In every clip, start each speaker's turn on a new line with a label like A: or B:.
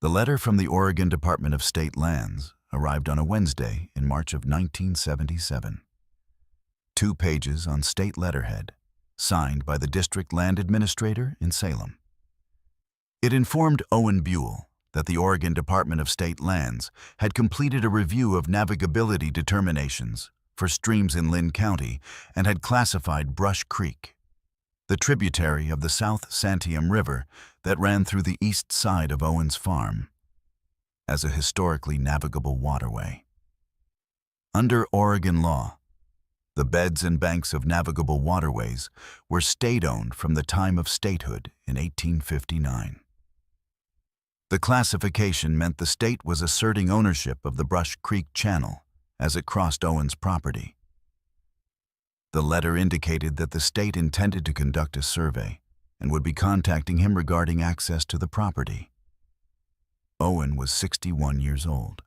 A: The letter from the Oregon Department of State Lands arrived on a Wednesday in March of 1977. 2 pages on state letterhead, signed by the District Land Administrator in Salem. It informed Owen Buell that the Oregon Department of State Lands had completed a review of navigability determinations for streams in Lynn County and had classified Brush Creek, the tributary of the South Santiam River that ran through the east side of Owen's farm, as a historically navigable waterway. Under Oregon law, the beds and banks of navigable waterways were state-owned from the time of statehood in 1859. The classification meant the state was asserting ownership of the Brush Creek Channel as it crossed Owen's property. The letter indicated that the state intended to conduct a survey and would be contacting him regarding access to the property. Owen was 61 years old,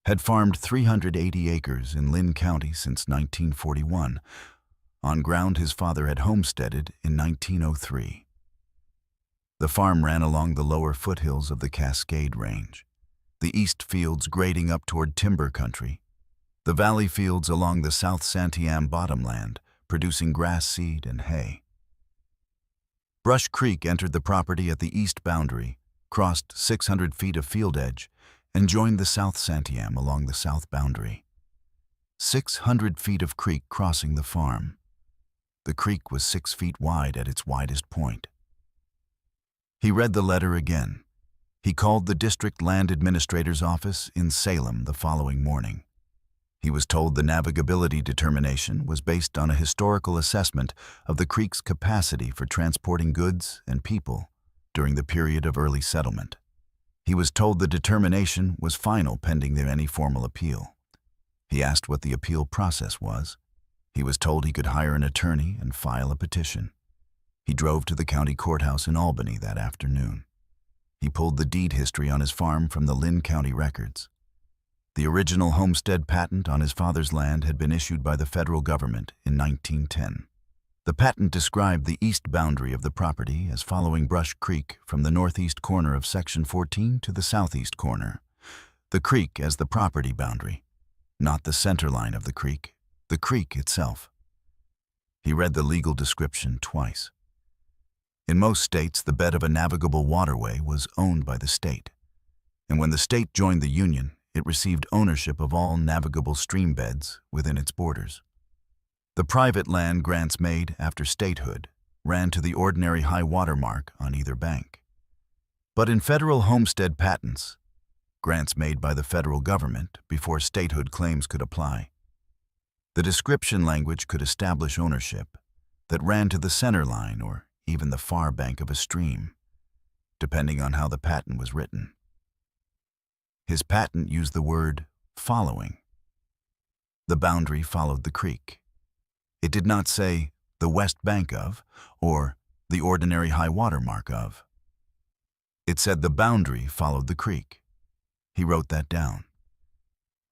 A: had farmed 380 acres in Lynn County since 1941, on ground his father had homesteaded in 1903. The farm ran along the lower foothills of the Cascade Range, the east fields grading up toward timber country, the valley fields along the South Santiam bottomland producing grass seed and hay. Brush Creek entered the property at the east boundary, crossed 600 feet of field edge, and joined the South Santiam along the south boundary. 600 feet of creek crossing the farm. The creek was 6 feet wide at its widest point. He read the letter again. He called the District Land Administrator's office in Salem the following morning. He was told the navigability determination was based on a historical assessment of the creek's capacity for transporting goods and people during the period of early settlement. He was told the determination was final pending any formal appeal. He asked what the appeal process was. He was told he could hire an attorney and file a petition. He drove to the county courthouse in Albany that afternoon. He pulled the deed history on his farm from the Lynn County records. The original homestead patent on his father's land had been issued by the federal government in 1910. The patent described the east boundary of the property as following Brush Creek from the northeast corner of Section 14 to the southeast corner. The creek as the property boundary, not the center line of the creek itself. He read the legal description twice. In most states, the bed of a navigable waterway was owned by the state, and when the state joined the Union, it received ownership of all navigable stream beds within its borders. The private land grants made after statehood ran to the ordinary high water mark on either bank. But in federal homestead patents, grants made by the federal government before statehood claims could apply, the description language could establish ownership that ran to the center line or even the far bank of a stream, depending on how the patent was written. His patent used the word following. The boundary followed the creek. It did not say the west bank of or the ordinary high water mark of. It said the boundary followed the creek. He wrote that down.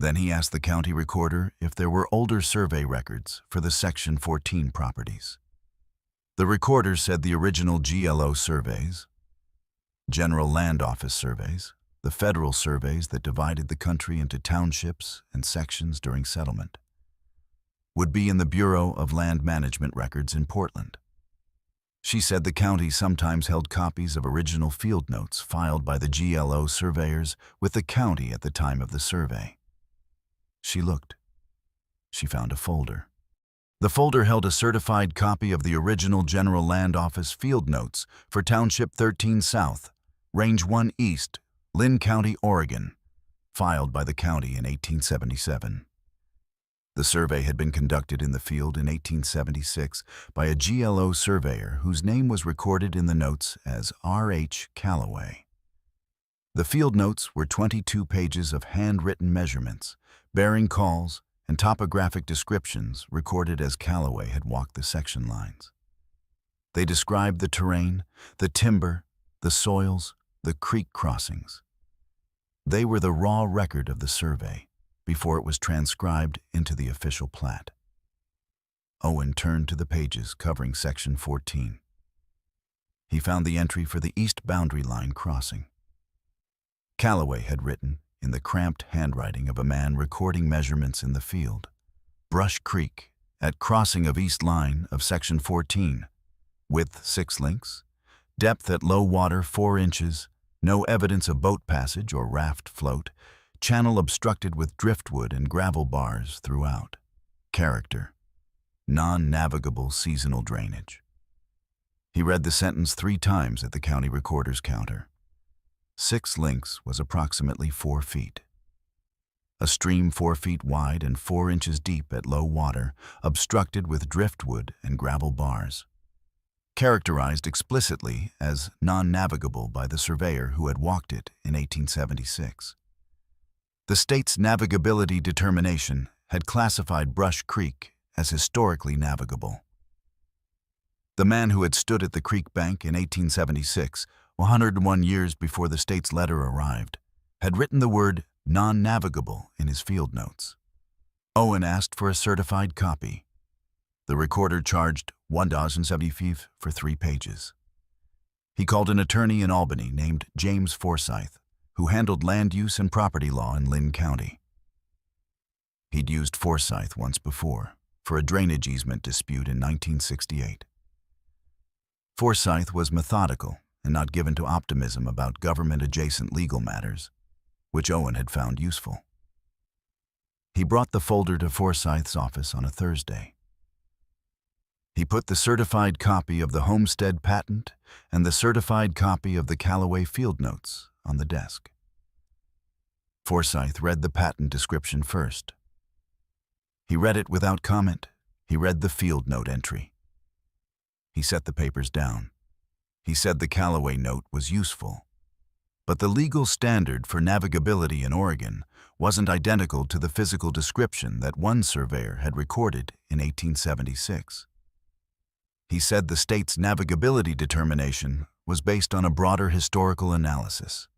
A: Then he asked the county recorder if there were older survey records for the Section 14 properties. The recorder said the original GLO surveys, General Land Office surveys, the federal surveys that divided the country into townships and sections during settlement, would be in the Bureau of Land Management records in Portland. She said the county sometimes held copies of original field notes filed by the GLO surveyors with the county at the time of the survey. She looked. She found a folder. The folder held a certified copy of the original General Land Office field notes for Township 13 South, Range 1 East, Lynn County, Oregon, filed by the county in 1877. The survey had been conducted in the field in 1876 by a GLO surveyor whose name was recorded in the notes as R.H. Callaway. The field notes were 22 pages of handwritten measurements, bearing calls, and topographic descriptions recorded as Callaway had walked the section lines. They described the terrain, the timber, the soils, the creek crossings. They were the raw record of the survey before it was transcribed into the official plat. Owen turned to the pages covering Section 14. He found the entry for the east boundary line crossing. Calloway had written, in the cramped handwriting of a man recording measurements in the field, Brush Creek, at crossing of East Line of Section 14, width 6 links, depth at low water 4 inches, no evidence of boat passage or raft float, channel obstructed with driftwood and gravel bars throughout. Character: non-navigable seasonal drainage. He read the sentence 3 times at the county recorder's counter. 6 links was approximately 4 feet. A stream 4 feet wide and 4 inches deep at low water, obstructed with driftwood and gravel bars. Characterized explicitly as non-navigable by the surveyor who had walked it in 1876. The state's navigability determination had classified Brush Creek as historically navigable. The man who had stood at the creek bank in 1876, 101 years before the state's letter arrived, had written the word non-navigable in his field notes. Owen asked for a certified copy. The recorder charged $1.75 for 3 pages. He called an attorney in Albany named James Forsyth, who handled land use and property law in Lynn County. He'd used Forsyth once before, for a drainage easement dispute in 1968. Forsyth was methodical and not given to optimism about government-adjacent legal matters, which Owen had found useful. He brought the folder to Forsyth's office on a Thursday. He put the certified copy of the homestead patent and the certified copy of the Calloway field notes on the desk. Forsyth read the patent description first. He read it without comment. He read the field note entry. He set the papers down. He said the Calloway note was useful, but the legal standard for navigability in Oregon wasn't identical to the physical description that one surveyor had recorded in 1876. He said the state's navigability determination was based on a broader historical analysis,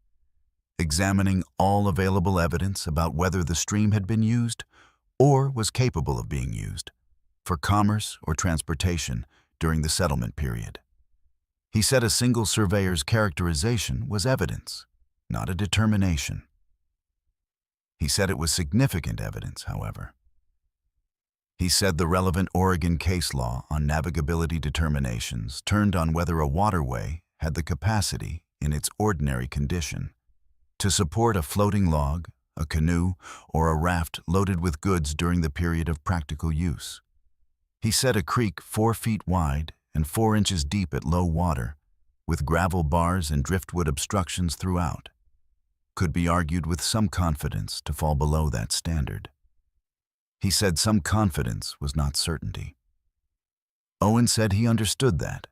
A: examining all available evidence about whether the stream had been used or was capable of being used for commerce or transportation during the settlement period. He said a single surveyor's characterization was evidence, not a determination. He said it was significant evidence, however. He said the relevant Oregon case law on navigability determinations turned on whether a waterway had the capacity, in its ordinary condition, to support a floating log, a canoe, or a raft loaded with goods during the period of practical use. He said a creek 4 feet wide and 4 inches deep at low water, with gravel bars and driftwood obstructions throughout, could be argued with some confidence to fall below that standard. He said some confidence was not certainty. Owen said he understood that.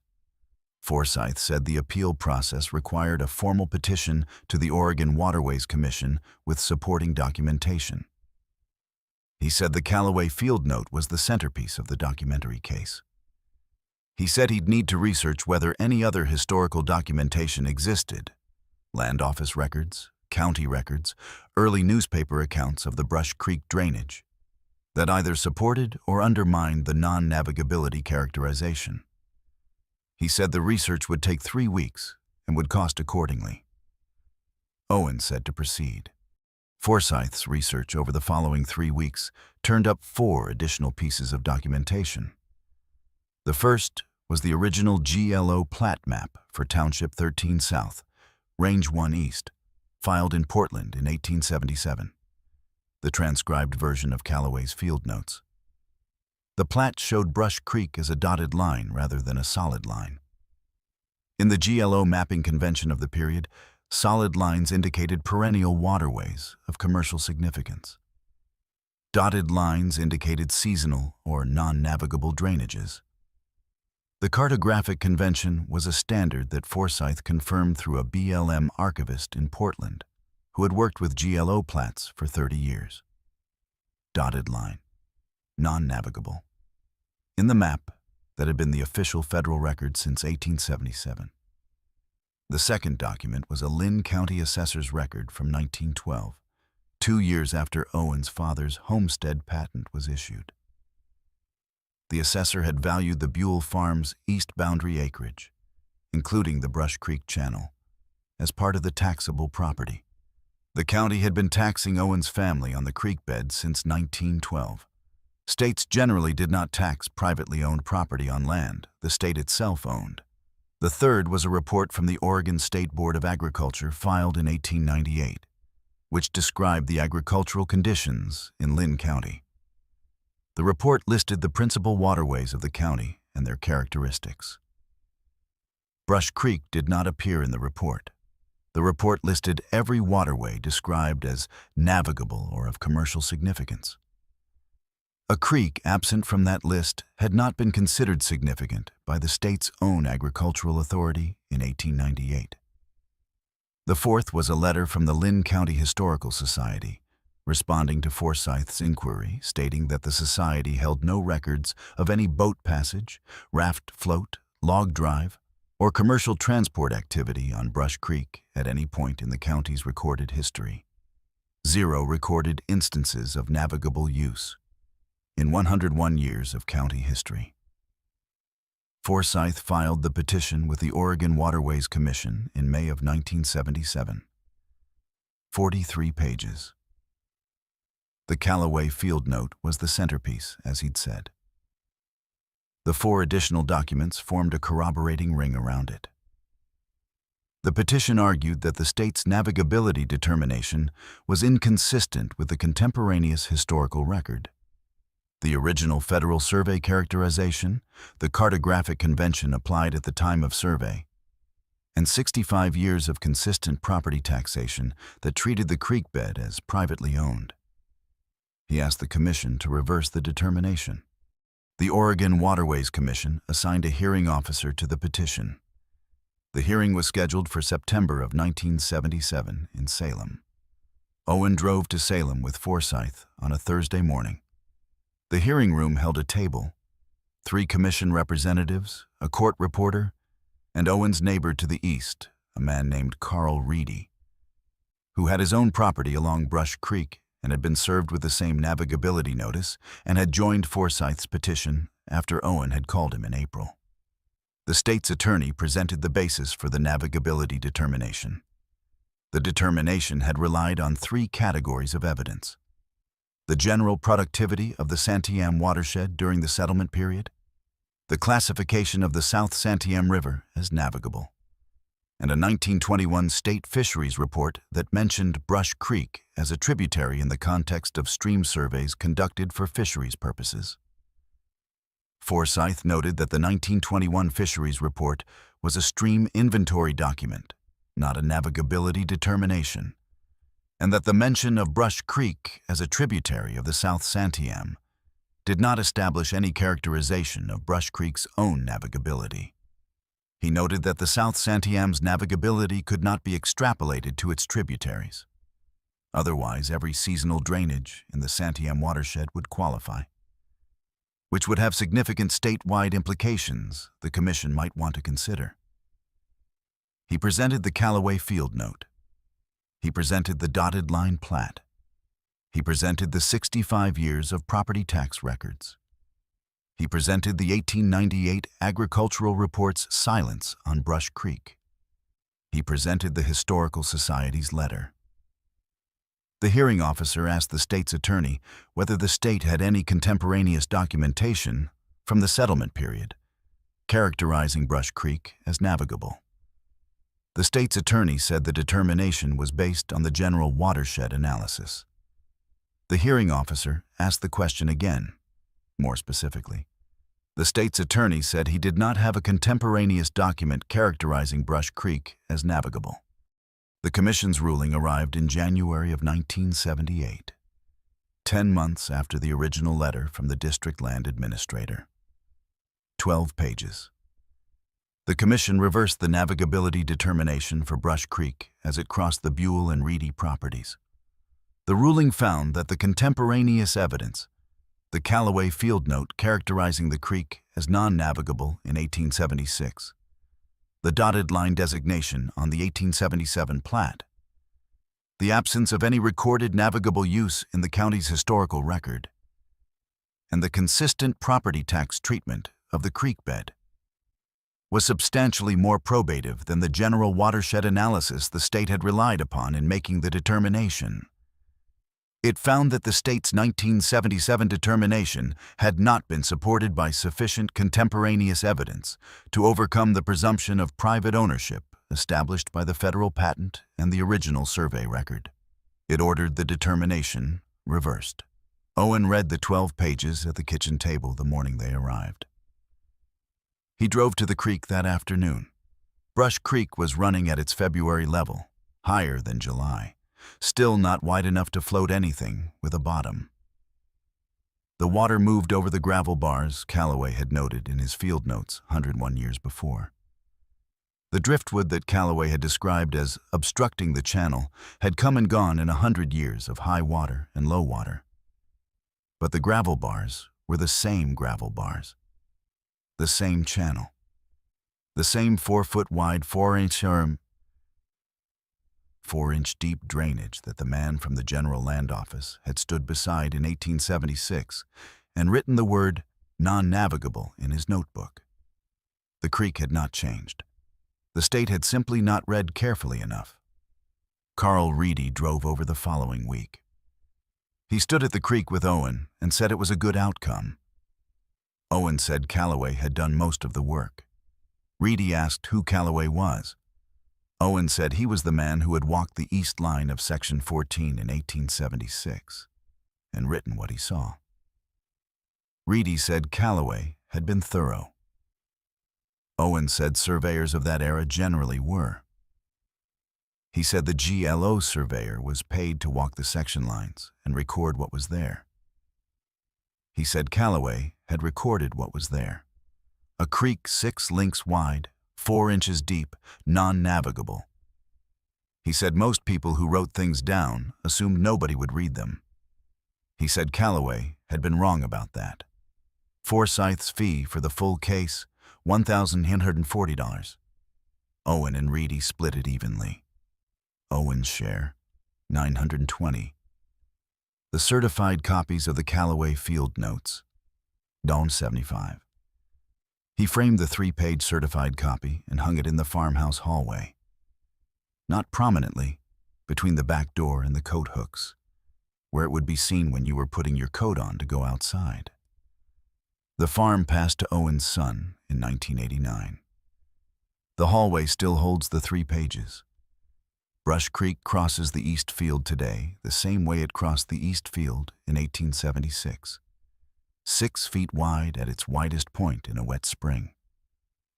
A: Forsyth said the appeal process required a formal petition to the Oregon Waterways Commission with supporting documentation. He said the Calloway field note was the centerpiece of the documentary case. He said he'd need to research whether any other historical documentation existed: land office records, county records, early newspaper accounts of the Brush Creek drainage, that either supported or undermined the non-navigability characterization. He said the research would take 3 weeks and would cost accordingly. Owen said to proceed. Forsyth's research over the following 3 weeks turned up 4 additional pieces of documentation. The first was the original GLO plat map for Township 13 South, Range 1 East, filed in Portland in 1877, the transcribed version of Calloway's field notes. The plat showed Brush Creek as a dotted line rather than a solid line. In the GLO mapping convention of the period, solid lines indicated perennial waterways of commercial significance. Dotted lines indicated seasonal or non-navigable drainages. The cartographic convention was a standard that Forsyth confirmed through a BLM archivist in Portland, who had worked with GLO plats for 30 years. Dotted line, non-navigable. In the map that had been the official federal record since 1877. The second document was a Lynn County Assessor's record from 1912, 2 years after Owen's father's homestead patent was issued. The assessor had valued the Buell Farm's east boundary acreage, including the Brush Creek Channel, as part of the taxable property, The county had been taxing Owen's family on the creek bed since 1912. States generally did not tax privately owned property on land the state itself owned. The third was a report from the Oregon State Board of Agriculture filed in 1898, which described the agricultural conditions in Linn County. The report listed the principal waterways of the county and their characteristics. Brush Creek did not appear in the report. The report listed every waterway described as navigable or of commercial significance. A creek absent from that list had not been considered significant by the state's own agricultural authority in 1898. The fourth was a letter from the Linn County Historical Society, responding to Forsyth's inquiry, stating that the society held no records of any boat passage, raft float, log drive, or commercial transport activity on Brush Creek at any point in the county's recorded history. 0 recorded instances of navigable use in 101 years of county history. Forsyth filed the petition with the Oregon Waterways Commission in May of 1977. 43 pages. The Callaway field note was the centerpiece, as he'd said. The 4 additional documents formed a corroborating ring around it. The petition argued that the state's navigability determination was inconsistent with the contemporaneous historical record. The original Federal Survey characterization, the cartographic convention applied at the time of survey, and 65 years of consistent property taxation that treated the creek bed as privately owned. He asked the commission to reverse the determination. The Oregon Waterways Commission assigned a hearing officer to the petition. The hearing was scheduled for September of 1977 in Salem. Owen drove to Salem with Forsyth on a Thursday morning. The hearing room held a table, 3 commission representatives, a court reporter, and Owen's neighbor to the east, a man named Carl Reedy, who had his own property along Brush Creek and had been served with the same navigability notice and had joined Forsyth's petition after Owen had called him in April. The state's attorney presented the basis for the navigability determination. The determination had relied on 3 categories of evidence: the general productivity of the Santiam watershed during the settlement period, the classification of the South Santiam River as navigable, and a 1921 state fisheries report that mentioned Brush Creek as a tributary in the context of stream surveys conducted for fisheries purposes. Forsyth noted that the 1921 fisheries report was a stream inventory document, not a navigability determination, and that the mention of Brush Creek as a tributary of the South Santiam did not establish any characterization of Brush Creek's own navigability. He noted that the South Santiam's navigability could not be extrapolated to its tributaries. Otherwise, every seasonal drainage in the Santiam watershed would qualify, which would have significant statewide implications the commission might want to consider. He presented the Callaway field note. He presented the dotted line plat. He presented the 65 years of property tax records. He presented the 1898 agricultural report's silence on Brush Creek. He presented the Historical Society's letter. The hearing officer asked the state's attorney whether the state had any contemporaneous documentation from the settlement period characterizing Brush Creek as navigable. The state's attorney said the determination was based on the general watershed analysis. The hearing officer asked the question again, more specifically. The state's attorney said he did not have a contemporaneous document characterizing Brush Creek as navigable. The commission's ruling arrived in January of 1978, 10 months after the original letter from the district land administrator. 12 pages. The commission reversed the navigability determination for Brush Creek as it crossed the Buell and Reedy properties. The ruling found that the contemporaneous evidence, the Callaway field note characterizing the creek as non-navigable in 1876, the dotted line designation on the 1877 plat, the absence of any recorded navigable use in the county's historical record, and the consistent property tax treatment of the creek bed, was substantially more probative than the general watershed analysis the state had relied upon in making the determination. It found that the state's 1977 determination had not been supported by sufficient contemporaneous evidence to overcome the presumption of private ownership established by the federal patent and the original survey record. It ordered the determination reversed. Owen read the 12 pages at the kitchen table the morning they arrived. He drove to the creek that afternoon. Brush Creek was running at its February level, higher than July, still not wide enough to float anything with a bottom. The water moved over the gravel bars Calloway had noted in his field notes 101 years before. The driftwood that Calloway had described as obstructing the channel had come and gone in 100 years of high water and low water. But the gravel bars were the same gravel bars. The same channel. The same 4-foot wide, 4-inch deep drainage that the man from the General Land Office had stood beside in 1876 and written the word non-navigable in his notebook. The creek had not changed. The state had simply not read carefully enough. Carl Reedy drove over the following week. He stood at the creek with Owen and said it was a good outcome. Owen said Calloway had done most of the work. Reedy asked who Calloway was. Owen said he was the man who had walked the east line of Section 14 in 1876 and written what he saw. Reedy said Calloway had been thorough. Owen said surveyors of that era generally were. He said the GLO surveyor was paid to walk the section lines and record what was there. He said Calloway had recorded what was there. A creek 6 links wide, 4 inches deep, non-navigable. He said most people who wrote things down assumed nobody would read them. He said Calloway had been wrong about that. Forsyth's fee for the full case, $1,940. Owen and Reedy split it evenly. Owen's share, $920. The certified copies of the Calloway field notes, $75. He framed the 3-page certified copy and hung it in the farmhouse hallway. Not prominently, between the back door and the coat hooks, where it would be seen when you were putting your coat on to go outside. The farm passed to Owen's son in 1989. The hallway still holds the 3 pages. Brush Creek crosses the east field today the same way it crossed the east field in 1876. 6 feet wide at its widest point in a wet spring.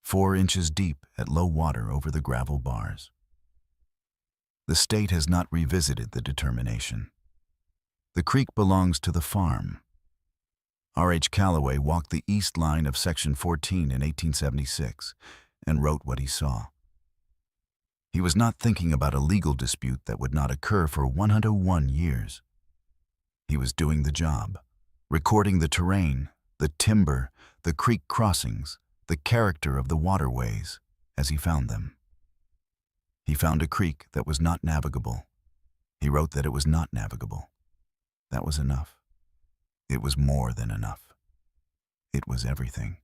A: 4 inches deep at low water over the gravel bars. The state has not revisited the determination. The creek belongs to the farm. R.H. Calloway walked the east line of Section 14 in 1876 and wrote what he saw. He was not thinking about a legal dispute that would not occur for 101 years. He was doing the job, recording the terrain, the timber, the creek crossings, the character of the waterways as he found them. He found a creek that was not navigable. He wrote that it was not navigable. That was enough. It was more than enough. It was everything.